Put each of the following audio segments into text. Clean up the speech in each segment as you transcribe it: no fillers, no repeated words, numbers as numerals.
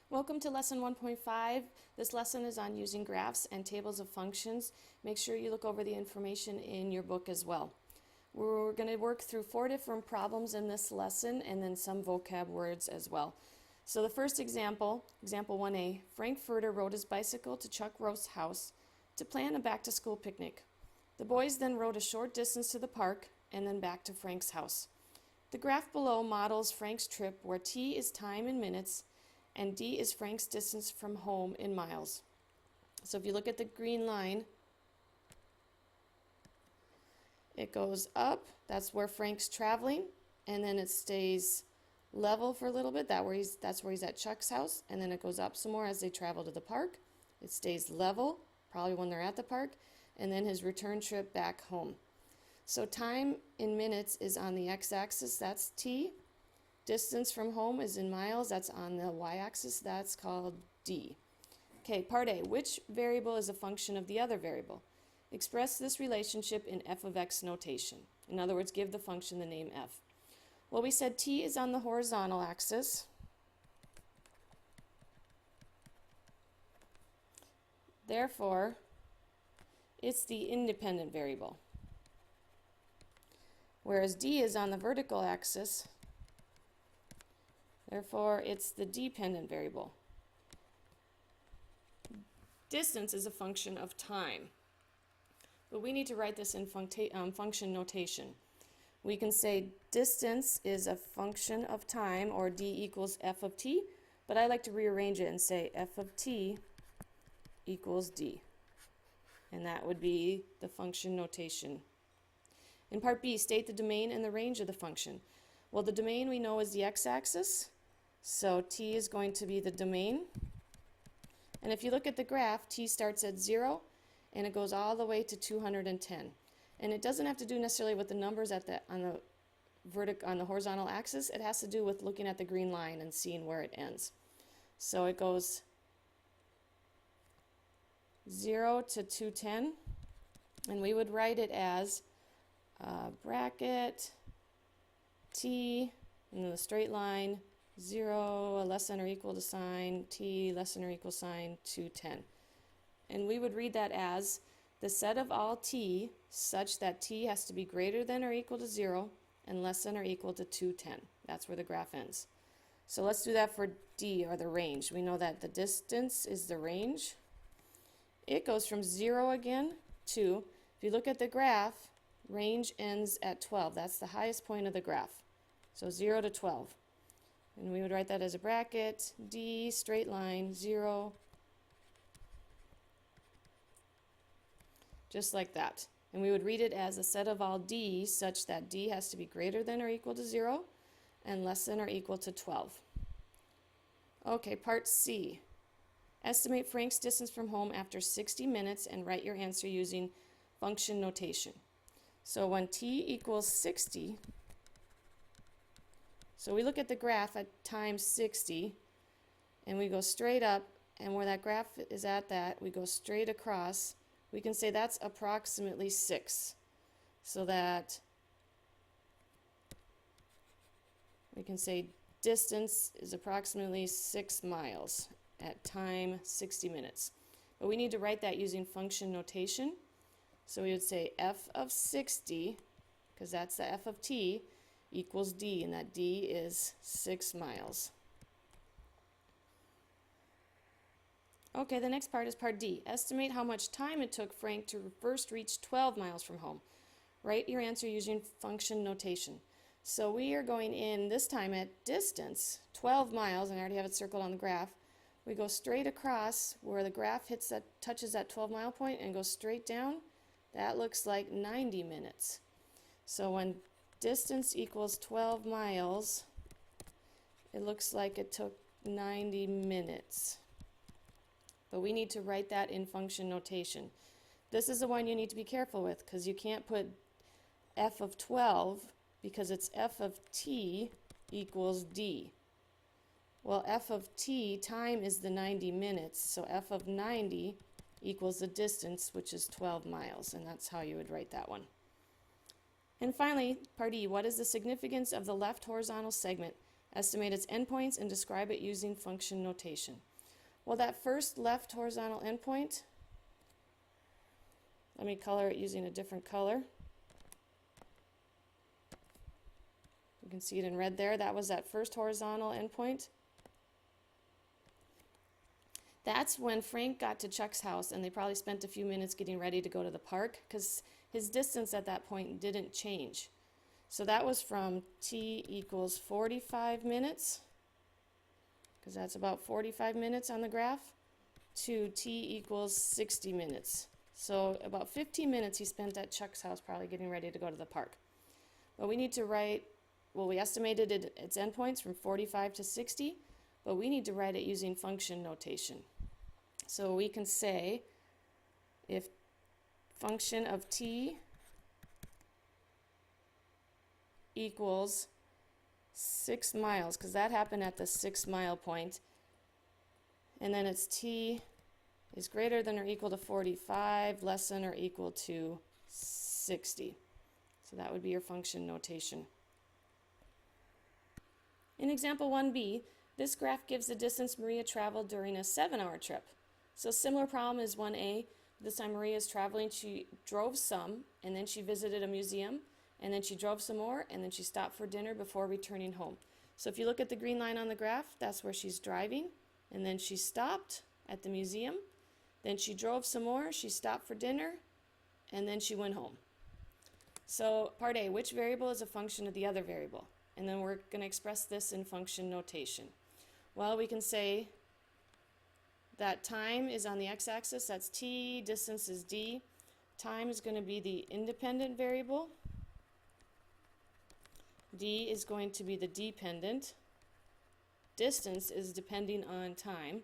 Welcome to lesson 1.5. This lesson is on using graphs and tables of functions. Make sure you look over the information in your book as well. We're going to work through 4 different problems in this lesson and then some vocab words as well. So the first example, example 1a, Frankfurter rode his bicycle to Chuck Roast's house to plan a back-to-school picnic. The boys then rode a short distance to the park and then back to Frank's house. The graph below models Frank's trip where t is time in minutes and d is Frank's distance from home in miles. So if you look at the green line, it goes up, that's where Frank's traveling, and then it stays level for a little bit, that's where he's at Chuck's house, and then it goes up some more as they travel to the park. It stays level, probably when they're at the park, and then his return trip back home. So time in minutes is on the x-axis, that's t. Distance from home is in miles, that's on the y-axis, that's called d. Okay, part A, which variable is a function of the other variable? Express this relationship in f of x notation. In other words, give the function the name f. Well, we said t is on the horizontal axis. Therefore, it's the independent variable. Whereas d is on the vertical axis. Therefore, it's the dependent variable. Distance is a function of time. But we need to write this in function notation. We can say distance is a function of time, or d equals f of t, but I like to rearrange it and say f of t equals d. And that would be the function notation. In part B, state the domain and the range of the function. Well, the domain we know is the x-axis. So t is going to be the domain. And if you look at the graph, t starts at 0 and it goes all the way to 210. And it doesn't have to do necessarily with the numbers on the horizontal axis. It has to do with looking at the green line and seeing where it ends. So it goes 0 to 210, and we would write it as bracket t, and then the straight line, 0, a less than or equal to sign, t less than or equal sign, 210. And we would read that as the set of all t such that t has to be greater than or equal to 0 and less than or equal to 210. That's where the graph ends. So let's do that for d, or the range. We know that the distance is the range. It goes from 0 again to, if you look at the graph, range ends at 12. That's the highest point of the graph. So 0 to 12. And we would write that as a bracket, d, straight line, 0, just like that. And we would read it as a set of all d such that d has to be greater than or equal to 0 and less than or equal to 12. Okay, part C. Estimate Frank's distance from home after 60 minutes and write your answer using function notation. So when t equals 60, so we look at the graph at time 60, and we go straight up, and where that graph is at that, we go straight across. We can say that's approximately 6. So that we can say distance is approximately 6 miles at time 60 minutes. But we need to write that using function notation. So we would say f of 60, because that's the f of t, equals d, and that d is 6 miles. Okay, the next part is part D. Estimate how much time it took Frank to first reach 12 miles from home. Write your answer using function notation. So we are going in this time at distance, 12 miles, and I already have it circled on the graph. We go straight across where the graph touches that 12-mile point and goes straight down. That looks like 90 minutes. So when distance equals 12 miles, it looks like it took 90 minutes. But we need to write that in function notation. This is the one you need to be careful with, because you can't put f of 12 because it's f of t equals d. Well, f of t, time, is the 90 minutes, so f of 90 equals the distance, which is 12 miles, and that's how you would write that one. And finally, part E, what is the significance of the left horizontal segment Estimate its endpoints and describe it using function notation. Well, that first left horizontal endpoint, let me color it using a different color. You can see it in red there. That was that first horizontal endpoint. That's when Frank got to Chuck's house, and they probably spent a few minutes getting ready to go to the park because his distance at that point didn't change. So that was from t equals 45 minutes, because that's about 45 minutes on the graph, to t equals 60 minutes. So about 15 minutes he spent at Chuck's house probably getting ready to go to the park. But we need to write, well, we estimated its endpoints from 45 to 60, but we need to write it using function notation. So we can say if function of t equals 6 miles, because that happened at the 6 mile point, and then it's t is greater than or equal to 45, less than or equal to 60. So that would be your function notation. In example 1b, this graph gives the distance Maria traveled during a 7-hour trip. So similar problem as 1a. This time Maria is traveling, she drove some, and then she visited a museum, and then she drove some more, and then she stopped for dinner before returning home. So if you look at the green line on the graph, that's where she's driving, and then she stopped at the museum, then she drove some more, she stopped for dinner, and then she went home. So part A, which variable is a function of the other variable? And then we're going to express this in function notation. Well, we can say that time is on the x-axis, that's t, distance is d. Time is going to be the independent variable. D is going to be the dependent. Distance is depending on time.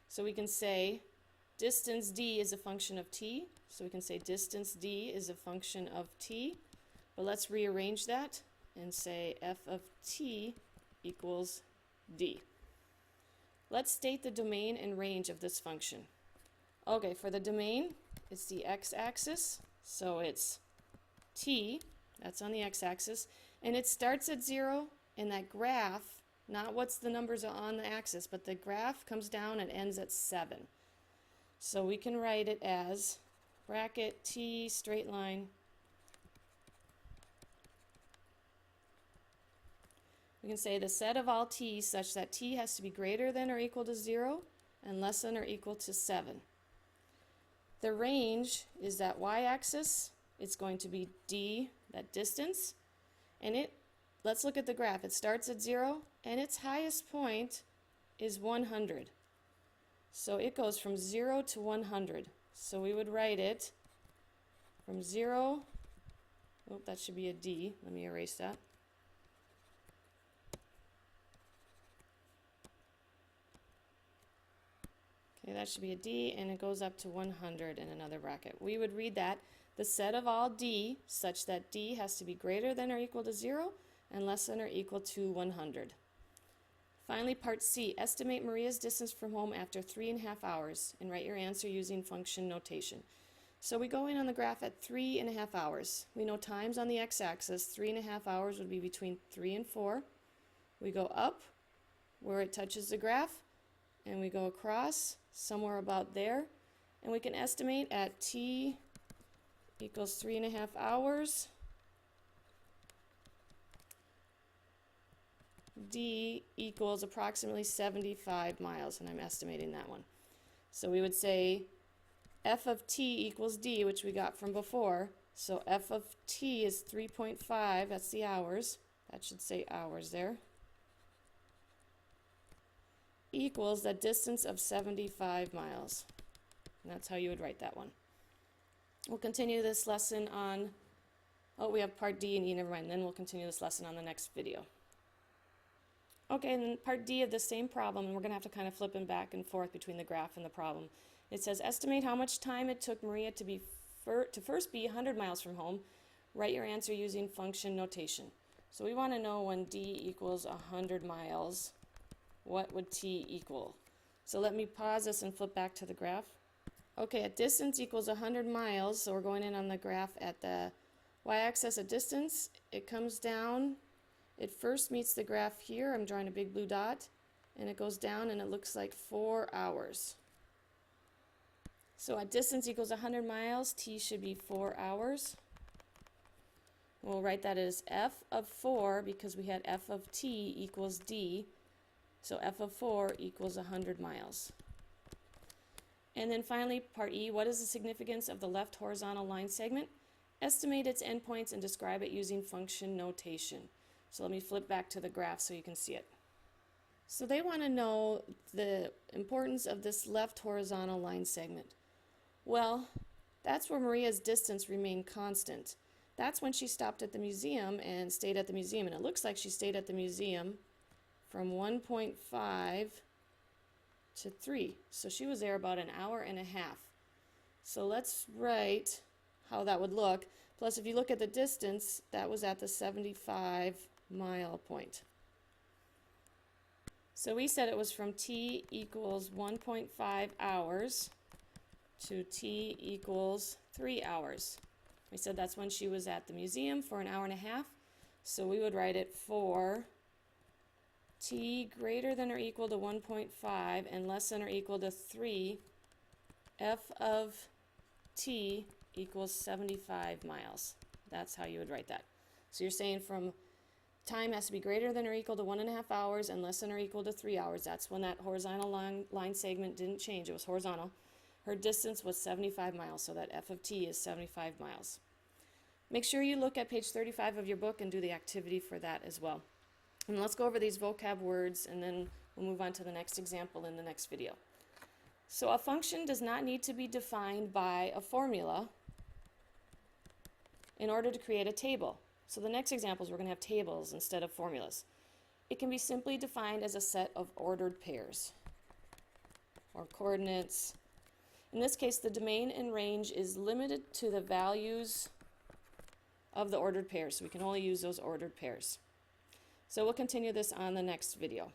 So we can say distance d is a function of t. So we can say distance d is a function of t. But let's rearrange that and say f of t equals d. Let's state the domain and range of this function. Okay, for the domain, it's the x-axis, so it's t, that's on the x-axis, and it starts at 0, and that graph, not what's the numbers on the axis, but the graph comes down and ends at 7. So we can write it as bracket t straight line. We can say the set of all t such that t has to be greater than or equal to 0 and less than or equal to 7. The range is that y-axis. It's going to be d, that distance. And let's look at the graph. It starts at 0 and its highest point is 100. So it goes from 0 to 100. So we would write it from 0, oh, that should be a d. Let me erase that. Okay, that should be a d, and it goes up to 100 in another bracket. We would read that the set of all d such that d has to be greater than or equal to 0 and less than or equal to 100. Finally, part C, estimate Maria's distance from home after 3.5 hours and write your answer using function notation. So we go in on the graph at 3.5 hours. We know time's on the x-axis. 3.5 hours would be between 3 and 4. We go up where it touches the graph, and we go across somewhere about there, and we can estimate at t equals 3.5 hours, d equals approximately 75 miles, and I'm estimating that one. So we would say f of t equals d, which we got from before. So f of t is 3.5, that's the hours, that should say hours there, equals the distance of 75 miles. And that's how you would write that one. We'll continue this lesson on, oh, we have part D and E, never mind. Then we'll continue this lesson on the next video. Okay, and then part D of the same problem, and we're going to have to kind of flip them back and forth between the graph and the problem. It says, estimate how much time it took Maria to first be 100 miles from home. Write your answer using function notation. So we want to know when D equals 100 miles, what would T equal? So let me pause this and flip back to the graph. Okay, at distance equals 100 miles, so we're going in on the graph at the y-axis at distance. It comes down It first meets the graph here. I'm drawing a big blue dot, and it goes down and it looks like 4 hours. So at distance equals 100 miles, t should be 4 hours. We'll write that as f of 4 because we had f of t equals d. So f of 4 equals 100 miles. And then finally, part E, what is the significance of the left horizontal line segment? Estimate its endpoints and describe it using function notation. So let me flip back to the graph so you can see it. So they want to know the importance of this left horizontal line segment. Well, that's where Maria's distance remained constant. That's when she stopped at the museum and stayed at the museum. And it looks like she stayed at the museum from 1.5 to 3. So she was there about an hour and a half. So let's write how that would look. Plus, if you look at the distance, that was at the 75-mile point. So we said it was from t equals 1.5 hours to t equals 3 hours. We said that's when she was at the museum for an hour and a half. So we would write it for t greater than or equal to 1.5 and less than or equal to 3, f of t equals 75 miles. That's how you would write that. So you're saying from time has to be greater than or equal to 1.5 hours and less than or equal to 3 hours. That's when that horizontal line segment didn't change. It was horizontal. Her distance was 75 miles, so that f of t is 75 miles. Make sure you look at page 35 of your book and do the activity for that as well. And let's go over these vocab words, and then we'll move on to the next example in the next video. So a function does not need to be defined by a formula in order to create a table. So the next examples, we're going to have tables instead of formulas. It can be simply defined as a set of ordered pairs or coordinates. In this case, the domain and range is limited to the values of the ordered pairs, so we can only use those ordered pairs. So we'll continue this on the next video.